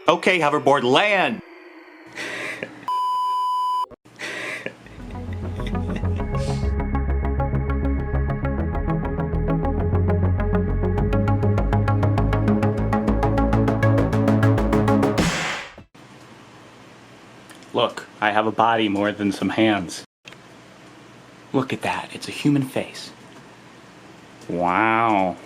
Okay, hoverboard, land! Look, I have a body more than some hands. Look at that, it's a human face. Wow.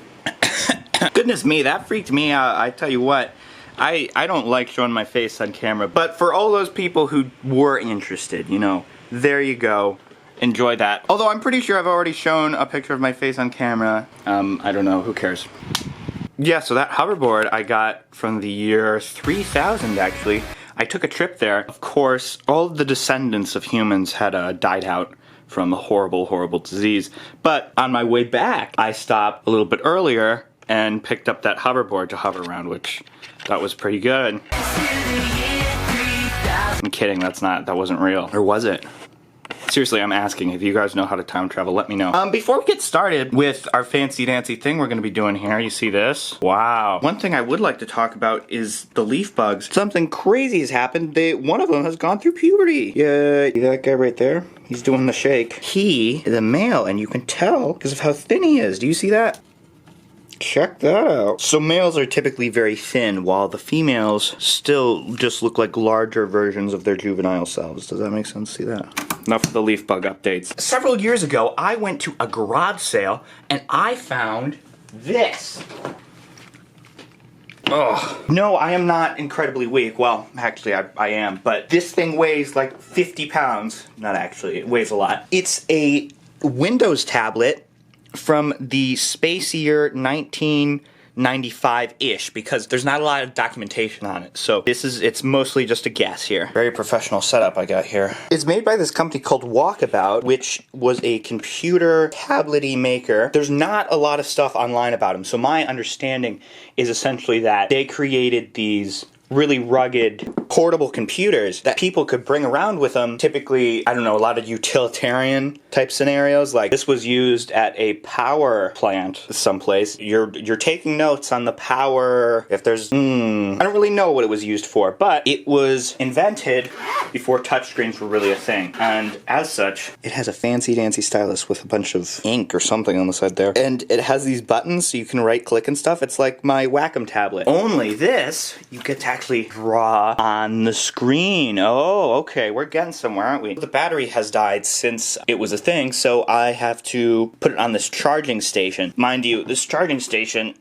Goodness me, that freaked me out. I tell you what, I don't like showing my face on camera, but for all those people who were interested, you know, there you go. Enjoy that. Although I'm pretty sure I've already shown a picture of my face on camera. I don't know, who cares? Yeah, so that hoverboard I got from the year 3000 actually. I took a trip there. Of course, all the descendants of humans had died out from a horrible, horrible disease. But on my way back, I stopped a little bit earlier and picked up that hoverboard to hover around, which that was pretty good. I'm kidding, that wasn't real. Or was it? Seriously, I'm asking. If you guys know how to time travel, let me know. Before we get started with our fancy dancy thing we're gonna be doing here, you see this? Wow. One thing I would like to talk about is the leaf bugs. Something crazy has happened. One of them has gone through puberty. Yeah, see that guy right there? He's doing the shake. He is a male, and you can tell because of how thin he is. Do you see that? Check that out. So males are typically very thin, while the females still just look like larger versions of their juvenile selves. Does that make sense? See that? Enough of the leaf bug updates. Several years ago, I went to a garage sale, and I found this. Oh. No, I am not incredibly weak. Well, actually, I am. But this thing weighs like 50 pounds. Not actually, it weighs a lot. It's a Windows tablet from the space year 1995-ish, because there's not a lot of documentation on it. So it's mostly just a guess here. Very professional setup I got here. It's made by this company called Walkabout, which was a computer tablet-y maker. There's not a lot of stuff online about them, so my understanding is essentially that they created these really rugged portable computers that people could bring around with them. Typically, I don't know, a lot of utilitarian type scenarios. Like this was used at a power plant someplace. You're taking notes on the power. If there's, I don't really know what it was used for, but it was invented before touchscreens were really a thing. And as such, it has a fancy dancy stylus with a bunch of ink or something on the side there. And it has these buttons so you can right click and stuff. It's like my Wacom tablet. Only this, you get to actually draw on the screen. Oh, okay, we're getting somewhere, aren't we? The battery has died since it was a thing, so I have to put it on this charging station. Mind you, this charging station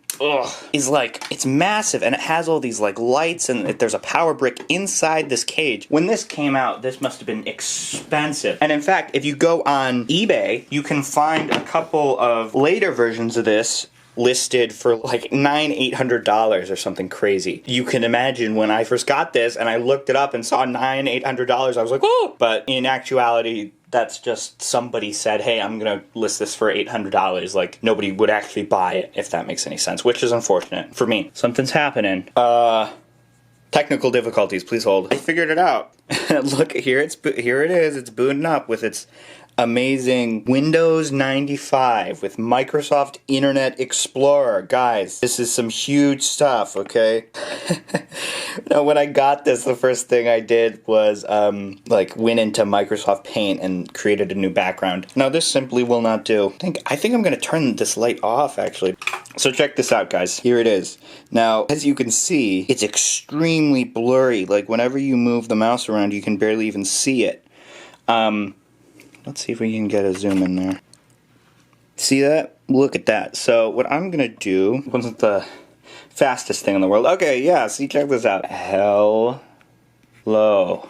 is like, it's massive, and it has all these like lights, and there's a power brick inside this cage. When this came out, this must have been expensive. And in fact, if you go on eBay, you can find a couple of later versions of this listed for like $800 or something crazy. You can imagine when I first got this and I looked it up and saw $800, I was like, oh! But in actuality, that's just somebody said, hey, I'm gonna list this for $800. Like, nobody would actually buy it, if that makes any sense, which is unfortunate for me. Something's happening. Technical difficulties, please hold. I figured it out. Look, here it is. It's booting up with its amazing Windows 95 with Microsoft Internet Explorer. Guys, this is some huge stuff, okay? Now, when I got this, the first thing I did was, went into Microsoft Paint and created a new background. Now, this simply will not do. I think I'm gonna turn this light off, actually. So check this out, guys. Here it is. Now, as you can see, it's extremely blurry. Like, whenever you move the mouse around, you can barely even see it. Let's see if we can get a zoom in there. See that? Look at that. So what I'm gonna do wasn't the fastest thing in the world. Okay, yeah, see, check this out. Hello.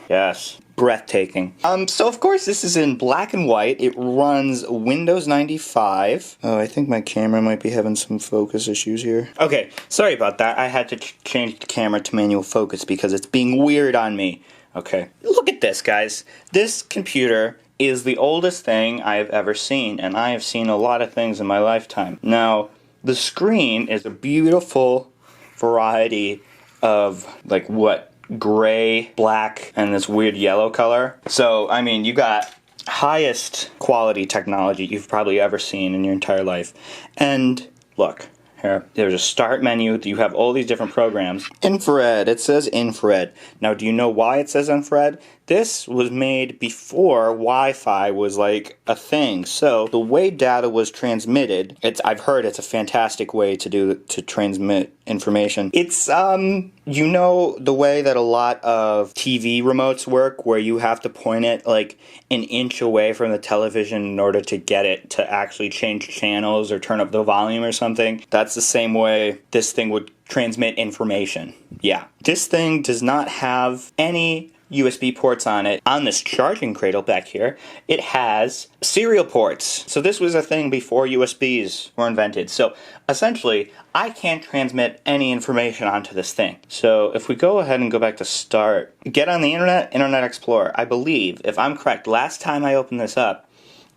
Yes. Breathtaking. So of course this is in black and white. It runs Windows 95. Oh, I think my camera might be having some focus issues here. Okay, sorry about that. I had to change the camera to manual focus because it's being weird on me. Okay. Look at this, guys. This computer is the oldest thing I have ever seen, and I have seen a lot of things in my lifetime. Now, the screen is a beautiful variety of, like, what? Gray, black, and this weird yellow color. So, I mean, you got highest quality technology you've probably ever seen in your entire life. And, look, Here, there's a start menu. You have all these different programs. Infrared. It says infrared. Now, do you know why it says infrared? This was made before Wi-Fi was like a thing. So the way data was transmitted, I've heard it's a fantastic way to transmit information. It's you know the way that a lot of TV remotes work, where you have to point it like an inch away from the television in order to get it to actually change channels or turn up the volume or something. That's the same way this thing would transmit information. Yeah. This thing does not have any USB ports on it. On this charging cradle back here, it has serial ports. So this was a thing before USBs were invented. So essentially, I can't transmit any information onto this thing. So if we go ahead and go back to start, get on the Internet Explorer. I believe, if I'm correct, last time I opened this up,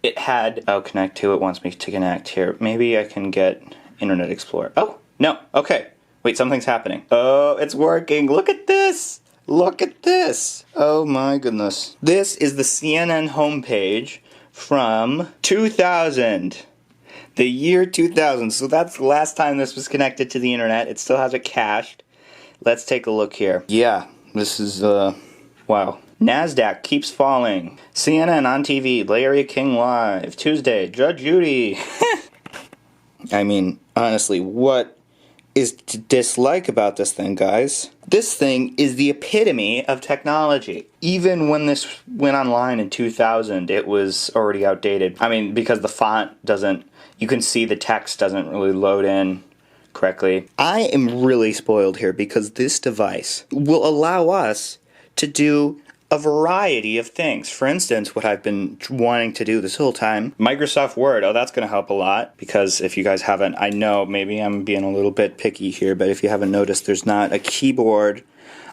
it had, oh, connect to, it wants me to connect here. Maybe I can get Internet Explorer. Oh, no, okay. Wait, something's happening. Oh, it's working. Look at this. Look at this. Oh my goodness. This is the CNN homepage from 2000. The year 2000. So that's the last time this was connected to the internet. It still has it cached. Let's take a look here. Yeah, this is, wow. NASDAQ keeps falling. CNN on TV. Larry King live. Tuesday. Judge Judy. I mean, honestly, what is to dislike about this thing, guys? This thing is the epitome of technology. Even when this went online in 2000, it was already outdated. I mean, because the font doesn't, you can see the text doesn't really load in correctly. I am really spoiled here because this device will allow us to do a variety of things. For instance, what I've been wanting to do this whole time, Microsoft Word. Oh, that's going to help a lot, because if you guys haven't, I know maybe I'm being a little bit picky here, but if you haven't noticed, there's not a keyboard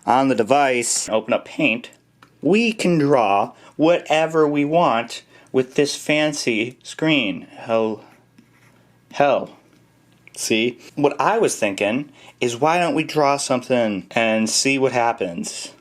on the device. Open up Paint. We can draw whatever we want with this fancy screen. Hell. See? What I was thinking is, why don't we draw something and see what happens?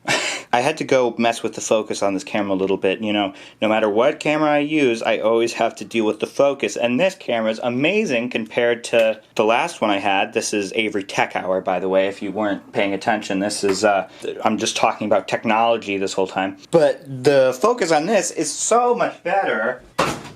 I had to go mess with the focus on this camera a little bit. You know, no matter what camera I use, I always have to deal with the focus. And this camera is amazing compared to the last one I had. This is Avery Tech Hour, by the way, if you weren't paying attention. This is, I'm just talking about technology this whole time. But the focus on this is so much better.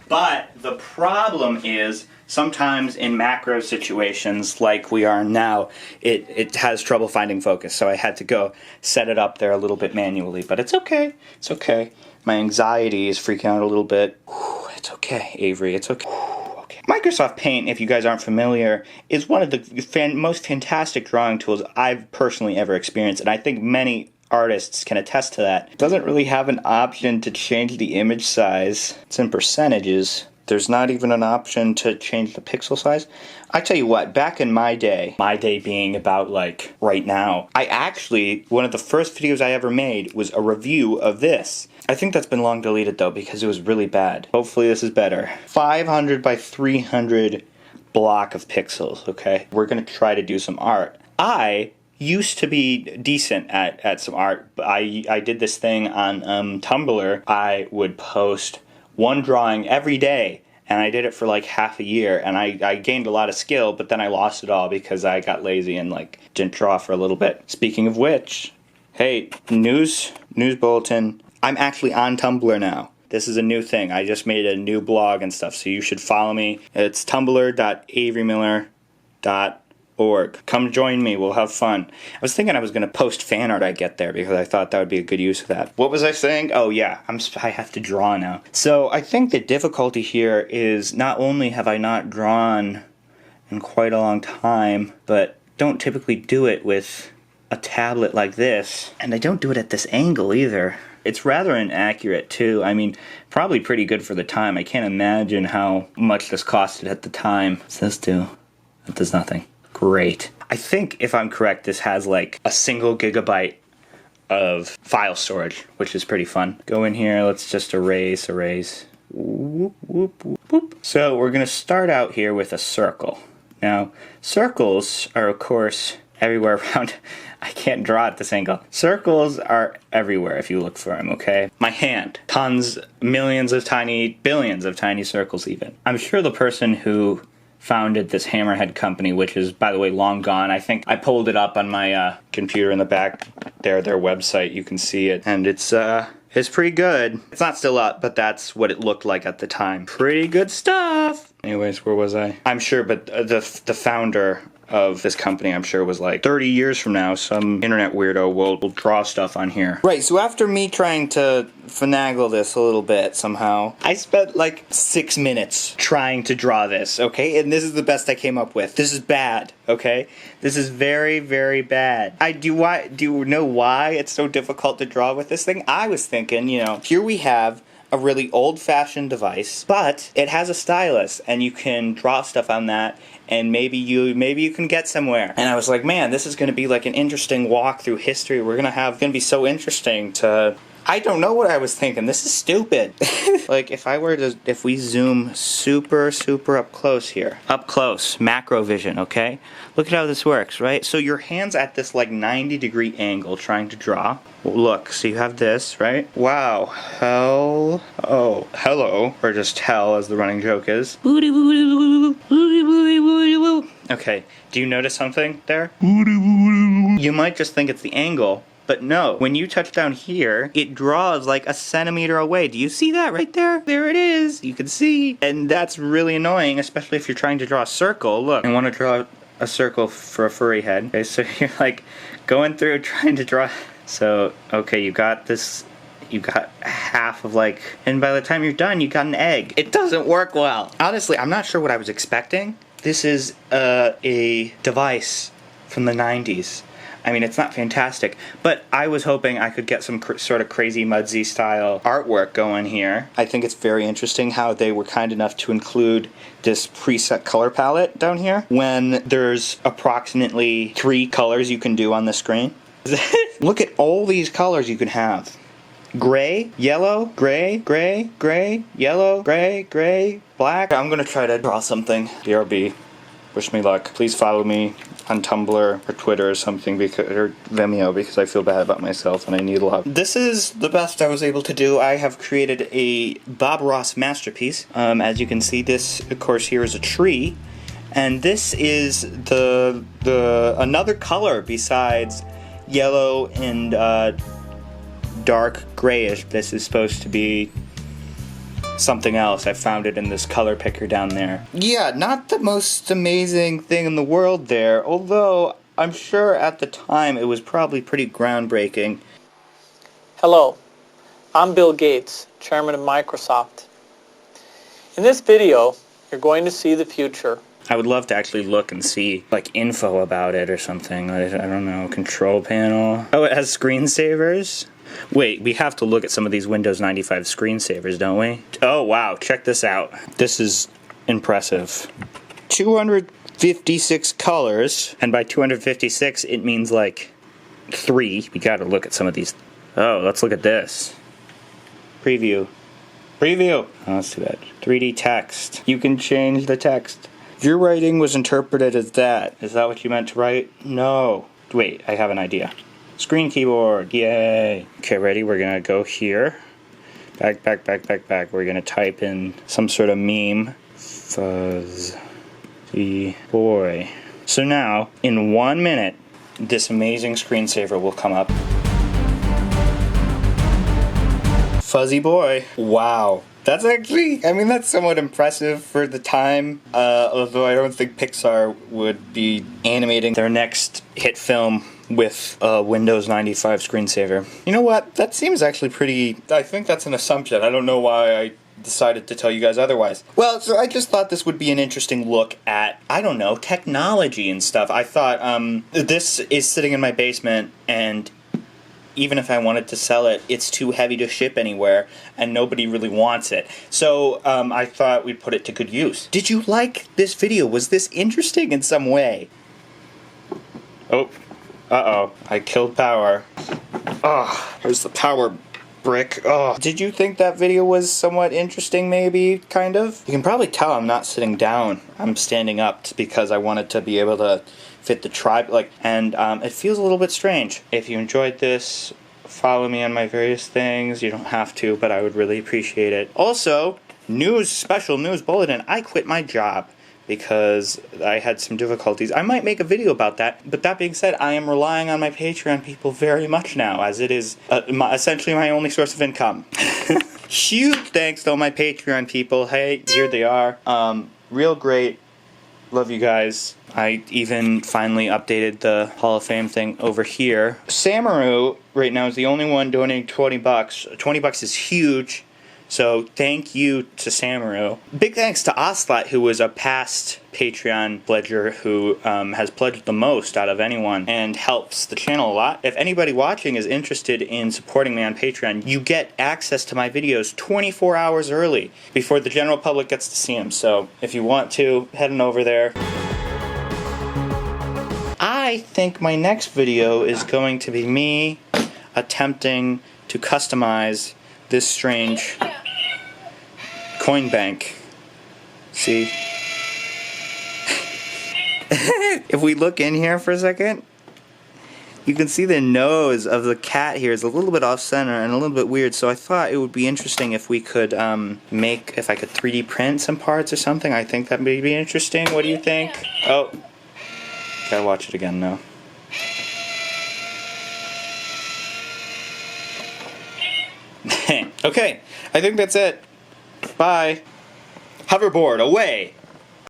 But the problem is, sometimes in macro situations like we are now, it has trouble finding focus. So I had to go set it up there a little bit manually. But it's okay. It's okay. My anxiety is freaking out a little bit. Whew, it's okay, Avery. It's okay. Whew, okay. Microsoft Paint, if you guys aren't familiar, is one of the most fantastic drawing tools I've personally ever experienced. And I think many artists can attest to that. It doesn't really have an option to change the image size. It's in percentages. There's not even an option to change the pixel size. I tell you what, back in my day being about like right now, one of the first videos I ever made was a review of this. I think that's been long deleted though, because it was really bad. Hopefully this is better. 500 by 300 block of pixels, okay? We're gonna try to do some art. I used to be decent at some art. I did this thing on Tumblr. I would post one drawing every day, and I did it for like half a year, and I gained a lot of skill, but then I lost it all because I got lazy and like didn't draw for a little bit. Speaking of which, hey, news bulletin. I'm actually on Tumblr now. This is a new thing. I just made a new blog and stuff, so you should follow me. It's tumblr.averymiller.org. Come join me, we'll have fun. I was thinking I was going to post fan art I get there, because I thought that would be a good use of that. What was I saying? Oh yeah, I have to draw now. So I think the difficulty here is, not only have I not drawn in quite a long time, but don't typically do it with a tablet like this, and I don't do it at this angle either. It's rather inaccurate too. I mean, probably pretty good for the time. I can't imagine how much this costed at the time. What's this do? That does nothing. Great. I think, if I'm correct, this has like a single gigabyte of file storage, which is pretty fun. Go in here, let's just erase. Whoop, whoop, whoop, whoop. So we're going to start out here with a circle. Now, circles are, of course, everywhere around. I can't draw at this angle. Circles are everywhere if you look for them, okay? My hand. Tons, millions of tiny, billions of tiny circles even. I'm sure the person who founded this Hammerhead company, which is, by the way, long gone. I think I pulled it up on my computer in the back there, their website. You can see it, and it's pretty good. It's not still up, but that's what it looked like at the time. Pretty good stuff. Anyways, where was I? I'm sure, but the founder of this company, I'm sure, was like 30 years from now, some internet weirdo will draw stuff on here. Right, so after me trying to finagle this a little bit somehow, I spent like 6 minutes trying to draw this, okay? And this is the best I came up with. This is bad, okay? This is very, very bad. Do you know why it's so difficult to draw with this thing? I was thinking, you know, here we have a really old-fashioned device, but it has a stylus, and you can draw stuff on that, and maybe you can get somewhere. And I was like, man, this is going to be like an interesting walk through history. We're gonna be so interesting to. I don't know what I was thinking. This is stupid. Like, if we zoom super, super up close here. Up close, macro vision, okay? Look at how this works, right? So your hand's at this, like, 90-degree angle trying to draw. Well, look, so you have this, right? Wow. Hell. Oh, hello. Or just hell, as the running joke is. Okay, do you notice something there? You might just think it's the angle. But no, when you touch down here, it draws like a centimeter away. Do you see that right there? There it is. You can see. And that's really annoying, especially if you're trying to draw a circle. Look, I want to draw a circle for a furry head. Okay, so you're like going through trying to draw. So, okay, you got this. You got half of like, and by the time you're done, you got an egg. It doesn't work well. Honestly, I'm not sure what I was expecting. This is a device from the 90s. I mean, it's not fantastic, but I was hoping I could get some sort of crazy Mudsy style artwork going here. I think it's very interesting how they were kind enough to include this preset color palette down here when there's approximately 3 colors you can do on the screen. Look at all these colors you can have. Gray, yellow, gray, gray, gray, yellow, gray, gray, black. I'm gonna try to draw something. BRB. Wish me luck. Please follow me on Tumblr or Twitter or something, or Vimeo, because I feel bad about myself and I need love. This is the best I was able to do. I have created a Bob Ross masterpiece. As you can see, this, of course, here is a tree, and this is another color besides yellow and dark grayish. This is supposed to be something else. I found it in this color picker down there. Yeah, not the most amazing thing in the world there, although I'm sure at the time it was probably pretty groundbreaking. Hello, I'm Bill Gates, chairman of Microsoft. In this video, you're going to see the future. I would love to actually look and see, like, info about it or something. I don't know, control panel. Oh, it has screensavers? Wait, we have to look at some of these Windows 95 screensavers, don't we? Oh, wow, check this out. This is impressive. 256 colors, and by 256, it means, like, 3. We gotta look at some of these. Oh, let's look at this. Preview. Preview! Oh, let's do that. 3D text. You can change the text. Your writing was interpreted as that. Is that what you meant to write? No. Wait, I have an idea. Screen keyboard, yay. Okay, ready? We're gonna go here. Back. We're gonna type in some sort of meme. Fuzzy boy. So now, in 1 minute, this amazing screensaver will come up. Fuzzy boy. Wow. That's actually, I mean, that's somewhat impressive for the time, although I don't think Pixar would be animating their next hit film with a Windows 95 screensaver. You know what? That seems actually pretty, I think that's an assumption. I don't know why I decided to tell you guys otherwise. Well, so I just thought this would be an interesting look at, I don't know, technology and stuff. I thought, this is sitting in my basement, and even if I wanted to sell it, it's too heavy to ship anywhere, and nobody really wants it. So I thought we'd put it to good use. Did you like this video? Was this interesting in some way? Oh, uh-oh, I killed power. Oh, here's the power brick. Oh, did you think that video was somewhat interesting, maybe, kind of? You can probably tell I'm not sitting down. I'm standing up because I wanted to be able to fit the tripod, and it feels a little bit strange. If you enjoyed this, follow me on my various things. You don't have to, but I would really appreciate it. Also, special news bulletin, I quit my job. because I had some difficulties. I might make a video about that, but that being said, I am relying on my Patreon people very much now, as it is essentially my only source of income. Huge thanks to all my Patreon people. Hey, here they are. Real great. Love you guys. I even finally updated the Hall of Fame thing over here. Samru right now is the only one donating $20. $20 is huge. So thank you to Samru. Big thanks to Oslot, who was a past Patreon pledger who has pledged the most out of anyone and helps the channel a lot. If anybody watching is interested in supporting me on Patreon, you get access to my videos 24 hours early before the general public gets to see them. So if you want to, head on over there. I think my next video is going to be me attempting to customize this strange coin bank. See? If we look in here for a second, you can see the nose of the cat here is a little bit off center and a little bit weird, so I thought it would be interesting if we could if I could 3D print some parts or something. I think that may be interesting. What do you think? Oh, gotta watch it again now. Okay, I think that's it. Bye. Hoverboard, away!